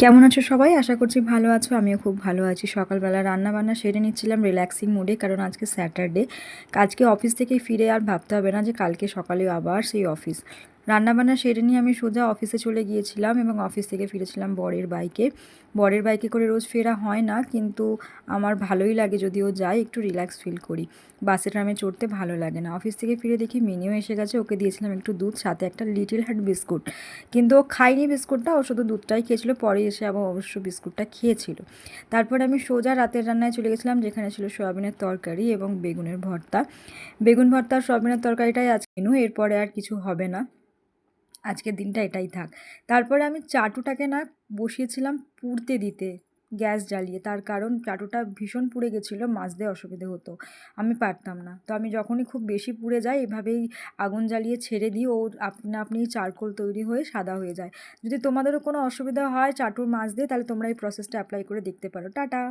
কেমন আছো সবাই? আশা করছি ভালো আছো। আমিও খুব ভালো আছি। সকালবেলা রান্নাবান্না সেরে নিচ্ছিলাম রিল্যাক্সিং মুডে, কারণ আজকে স্যাটারডে। আজকে অফিস থেকে ফিরে আর ভাবতে হবে না যে কালকে সকালে আবার সেই অফিস। রান্নাবান্না সেরে নিয়ে আমি সোজা অফিসে চলে গিয়েছিলাম এবং অফিস থেকে ফিরেছিলাম বরের বাইকে। বরের বাইকে করে রোজ ফেরা হয় না, কিন্তু আমার ভালোই লাগে, যদিও যাই একটু রিল্যাক্স ফিল করি। বাসে ট্রামে চড়তে ভালো লাগে না। অফিস থেকে ফিরে দেখি মিনিও এসে গেছে। ওকে দিয়েছিলাম একটু দুধ, সাথে একটা লিটল হার্ট বিস্কুট, কিন্তু ও খায়নি বিস্কুটটা, ও শুধু দুধটাই খেয়েছিল। পরে এসে আবার অবশ্য বিস্কুটটা খেয়েছিল। তারপরে আমি সোজা রাতের রান্নায় চলে গেছিলাম, যেখানে ছিল সয়াবিনের তরকারি এবং বেগুনের ভর্তা। বেগুন ভর্তা আর সয়াবিনের তরকারিটাই আজকে মেনু, এরপরে আর কিছু হবে না। আজকের দিনটা এটাই থাক। তারপরে আমি চাটুটাকে না বসিয়েছিলাম পুড়তে দিতে, গ্যাস জ্বালিয়ে। তার কারণ চাটুটা ভীষণ পুড়ে গেছিলো, মাজতে অসুবিধে হতো, আমি পারতাম না। তো আমি যখনই খুব বেশি পুড়ে যায় এভাবেই আগুন জ্বালিয়ে ছেড়ে দিই, ও আপনা আপনি চারকোল তৈরি হয়ে সাদা হয়ে যায়। যদি তোমাদেরও কোনো অসুবিধা হয় চাটুর মাজতে, তাহলে তোমরা এই প্রসেসটা অ্যাপ্লাই করে দেখতে পারো। টাটা।